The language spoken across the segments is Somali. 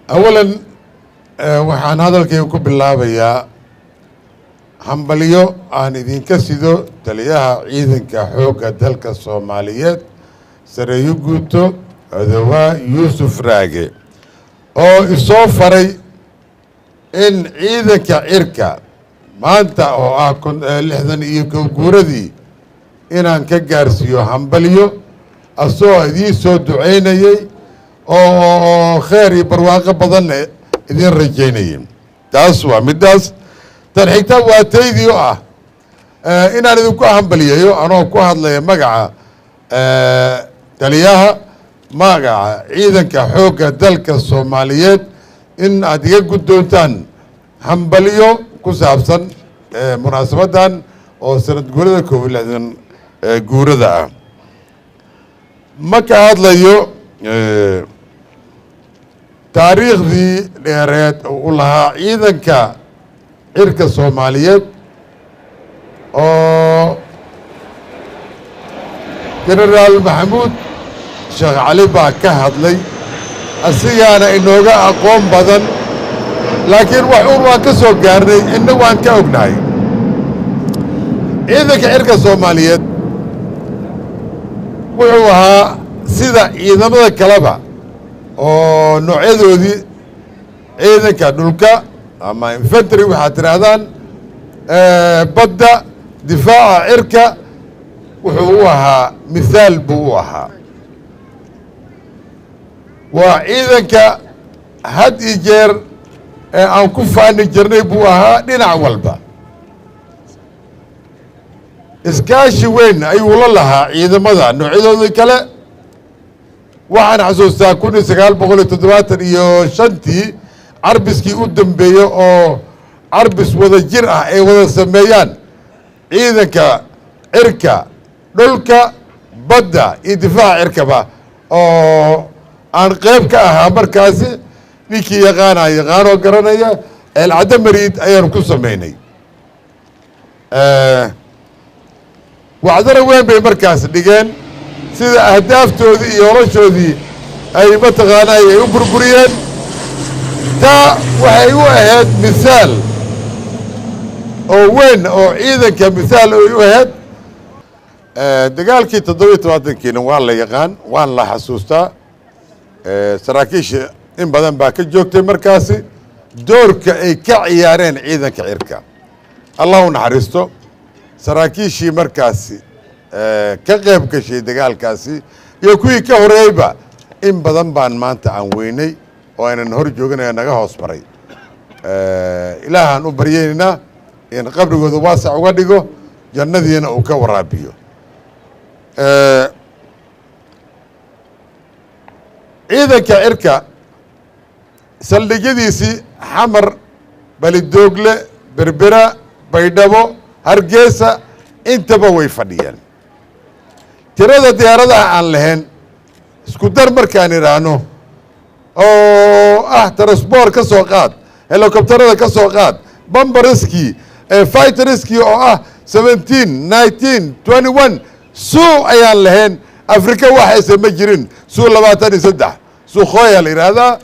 أولاً waxaan hadalkayga ku bilaabayaa hambalyo aan idinka sido taliyaha ciidanka xoogga dalka Soomaaliyeed Sareeyo Guuto Odawaa Yuusuf Raage oo isoo faray in ciidanka cirka maanta oo ah 61 guuradii inaan ka gaarsiiyo hambalyo asoo idiin soo duceynayay oo khayr iyo barwaaqo badan idin rajaynayay taas waa midaas tan xigta waa taydii oo ah inaan idinku hambaliyeeyo anoo ku hadlaya magaca taliyaha magaca ciidanka xoogga dalka Soomaaliyeed in aad iga guddoontaan hambalyo ku saabsan munaasabadan oo sanad guurada 61 guurada ah ma ka hadlayo taariikhdii dheereed u lahaa ciidanka cirka Soomaaliyeed oo Generaal Maxamuud Sheekh Cali baa ka hadlay asigaana inooga aqoon badan laakiin wax waan ka soo gaarnay inna waan ka ognahay ciidanka cirka Soomaaliyeed wuxuu ahaa sida ciidamada kaleba oo noocyadoodii ciidanka dhulka ama infantry waxaad tirahdaan badda difaaca cirka wuxuu u ahaa mithaal buu u ahaa waa ciidanka had iyo jeer aan ku faani jirnay buu ahaa dhinac walba iskaashi weyn ayuu la lahaa ciidamada noocyadoodii kale waxaan xasuustaa 1975tii carbiskii u dambeeyey oo carbis wada jir ah ay wada sameeyaan ciidanka cirka dhulka badda iyo difaaca cirkaba oo aan qayb ka ahaa markaasi ninkii yaqaanoo garanaya eelcaddo mariid ayaanu ku samaynay wacdana weyn bay markaas dhigeen sida ahdaaftoodii iyo noloshoodii ay mataqaanaa ay u burburiyeen taa waxay u ahayd mithaal oo weyn oo ciidanka mithaal ay u ahayd dagaalkii 17kiina waa la yaqaan waan la xasuustaa saraakiisha in badan baa ka joogtay markaasi doorka ay ka ciyaareen ciidanka cirka allah u naxariisto saraakiishii markaasi ka qayb gashay dagaalkaasi iyo kuwii ka horeeyba in badan baan maanta aan weynay oo aynan hor jooganaya naga hoos maray ilaahaan u baryeynaa in qabrigooda waasac uga dhigo jannadiina uu ka waraabiyo ciidanka cirka saldhigyadiisii xamar balidoogle berbera baydhabo hargeysa intaba way fadhiyeen tirada diyaaradaha aan lahayn isku dar markaan idhaahno oo ah transport ka soo qaad helicopterada ka soo qaad bombariskii fighteriskii oo ah 17 19 21 suu ayaan lahayn afrika waxayse ma jirin suu 23 suukhoya la yidhaahdaa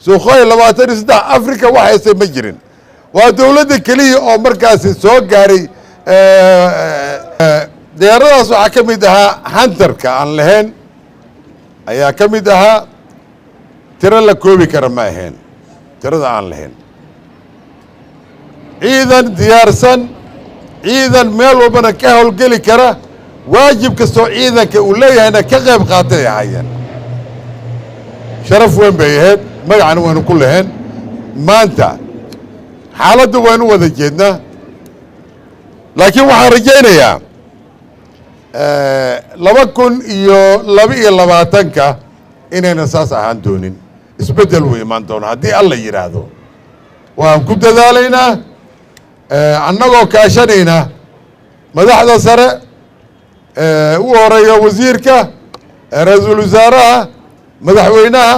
suukhoya 23 afrika waxayse ma jirin waa dowladda keliya oo markaasi soo gaaray diyaaradaas waxaa ka mid ahaa hunterka aan lahayn ayaa ka mid ahaa tiro la koobi kara ma ahayn tirada aan lahayn ciidan diyaarsan ciidan meel walbana ka howlgeli kara waajib kastoo ciidanka uu leeyahayna ka qayb qaatay ahaayeen sharaf weyn bay ahayd magacana waynu ku lahayn maanta xaaladda waynu wada jeednaa laakiin waxaan rajaynayaa 2022 inayna saas ahaan doonin isbeddel uu imaan doono haddii alla yidhaahdo waan ku dadaalaynaa annagoo kaashanayna madaxda sare u horeeya wasiirka ra-iisul wasaaraha madaxweynaha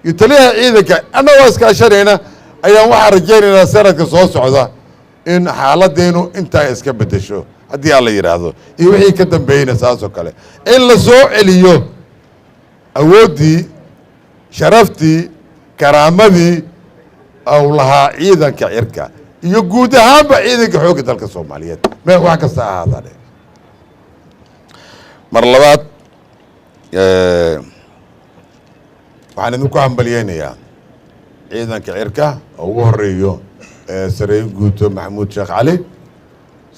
iyo taliyaha ciidanka annagoo iskaashanayna ayaan waxaan rajaynaynaa sanadka soo socda in xaaladdeenu intaa iska beddesho haddii alla yidhaahdo iyo wixii ka dambeeyeyna saasoo kale in la soo celiyo awooddii sharaftii karaamadii ou lahaa ciidanka cirka iyo guud ahaanba ciidanka xoogga dalka soomaaliyeed wax kasta ahaadane mar labaad waxaan idinku hambalyeynayaa ciidanka cirka oo ugu horeeyo sareyn guuto maxamuud sheekh cali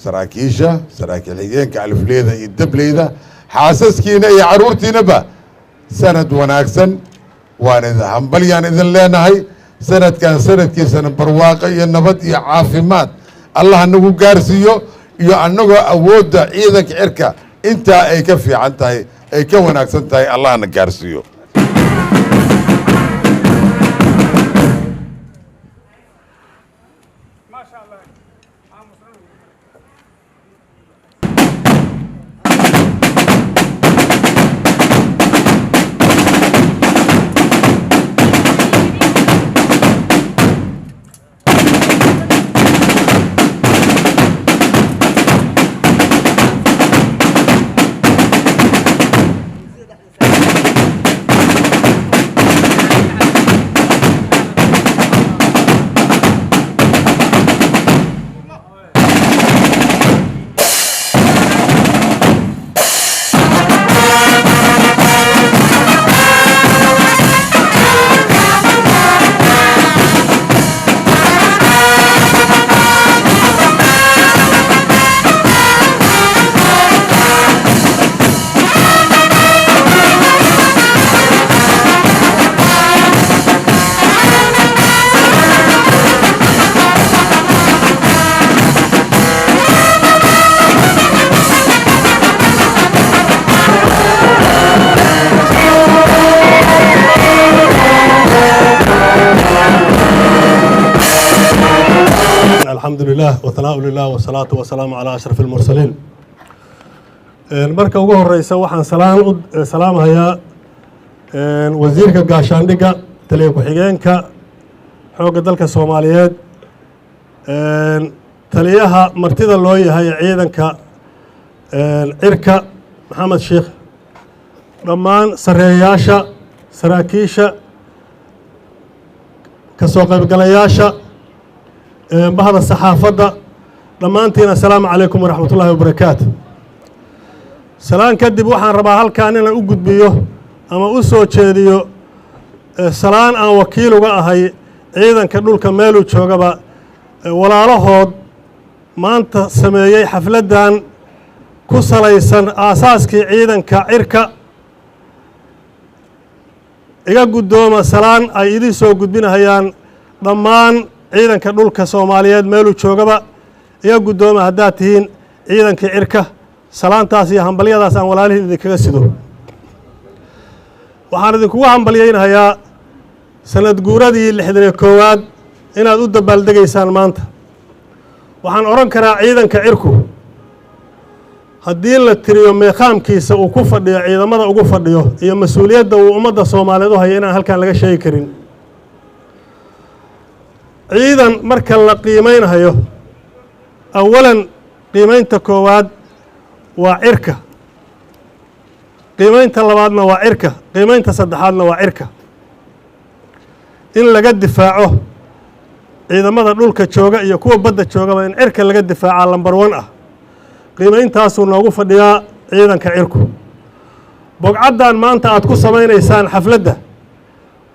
saraakiisha saraakiil xigeenka alifleyda iyo dableyda xaasaskiina iyo carruurtiinaba sanad wanaagsan waan hambalyaan idin leenahay sanadkan sanadkiisana barwaaqo iyo nabad iyo caafimaad allah nagu gaarsiiyo iyo annagoo awoodda ciidanka cirka intaa ay ka fiican tahay ay ka wanaagsan tahay allahna gaarsiiyo الحمد لله وثناء لله والصلاة والسلام على أشرف المرسلين. marka ugu horeysa waxaan salaamayaa wasiirka gaashaandhigga taliye ku-xigeenka xoogga dalka Soomaaliyeed taliyaha martida loo yahay ciidanka cirka Maxamed Sheekh dhammaan sareeyaasha saraakiisha ka soo qaybgalayaasha bahda saxaafadda dhammaantiin assalaamu calaykum waraxmatullaahi wabarakaatu salaan kadib waxaan rabaa halkaan inaan u gudbiyo ama u soo jeediyo salaan aan wakiil uga ahay ciidanka dhulka meeluu joogaba walaalahood maanta sameeyey xafladdan ku salaysan aasaaskii ciidanka cirka iga guddooma salaan ay idin soo gudbinahayaan dhammaan ciidanka dhulka Soomaaliyeed meeluu joogaba iga guddooma haddaad tihiin ciidankii cirka salaantaas iyo hambalyadaas aan walaalihiin idinkaga sido waxaan idinkugu hambalyeynayaa sanad guuradii 61aad inaad u dabaaldegaysaan maanta waxaan oran karaa ciidanka cirku haddii la tiriyo meeqaamkiisa uu ku fadhiyo ciidamada ugu fadhiyo iyo mas-uuliyadda uu ummadda Soomaaliyeed u hayo inaan halkaan laga sheegi karin ciidan marka la qiimeynayo awalan qiimeynta koowaad waa cirka qiimeynta labaadna waa cirka qiimeynta saddexaadna waa cirka in laga difaaco ciidamada dhulka jooga iyo kuwa badda joogaba in cirka laga difaaca lambar 1 ah qiimeyntaasuu noogu fadhiyaa ciidanka cirku bogcaddan maanta aad ku samaynaysaan xafladda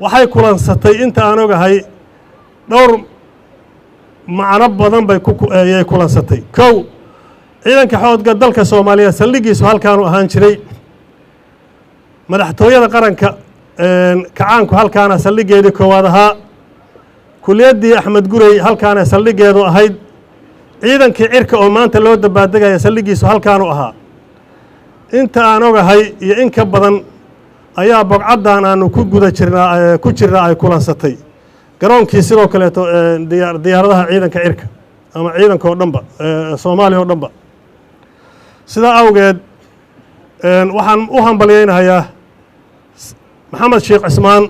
waxay kulansatay inta aan ogahay dhowr macno badan bay ayay kulansatay kow ciidanka xoogga dalka Soomaaliyeed saldhigiisu halkaan u ahaan jiray madaxtooyada qaranka kacaanku halkaana saldhigeedii koowaad ahaa kuliyaddii Axmed Gurey halkaana saldhigeedu ahayd ciidankii cirka oo maanta loo dabaaldegaya saldhigiisu halkaan u ahaa inta aan ogahay iyo in ka badan ayaa bogcaddan aanu ku jirnaa ay kulansatay garoonkii sidoo kaleeto diyaaradaha ciidanka cirka ama ciidanka oo dhanba Soomaaliya oo dhanba sidaa awgeed waxaan u hambalyeynayaa Maxamed Sheekh Cismaan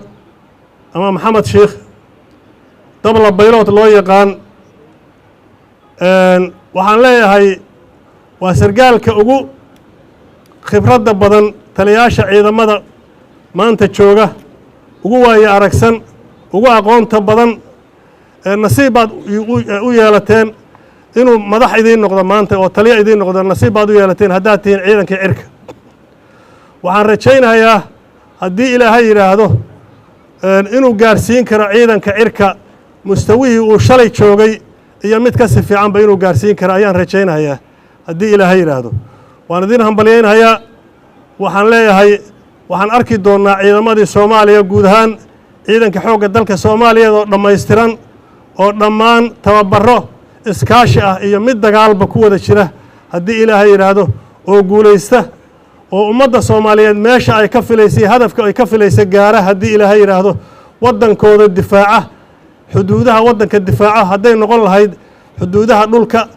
ama Maxamed Sheekh dabla baylood loo yaqaan waxaan leeyahay waa sargaalka ugu khibradda badan taliyayaasha ciidamada maanta jooga ugu waayo aragsan ugu aqoonta badan nasiib baad u yeelateen inuu madax idiin noqdo maanta oo taliya idiin noqdo nasiib baad u yeelateen haddaad tihiin ciidankii cirka waxaan rajaynayaa haddii ilaahay yidhaahdo inuu gaarsiin karo ciidanka cirka mustawihii uu shalay joogay iyo mid kasi fiicanba inuu gaarsiin karo ayaan rajaynayaa haddii ilaahay yidhaahdo waan idiin hambalyaynayaa waxaan leeyahay waxaan arki doonnaa ciidamadii soomaaliya guud ahaan ciidanka xoogga dalka soomaaliyeed oo dhammaystiran oo dhammaan tababaro iskaashi ah iyo mid dagaalba ku wada jira haddii ilaahay yidhaahdo oo guulaysta oo ummadda soomaaliyeed meesha ay ka filaysay hadafka ay ka filaysa gaara haddii ilaahay yidhaahdo waddankooda difaaca xuduudaha waddanka difaaca hadday noqon lahayd xuduudaha dhulka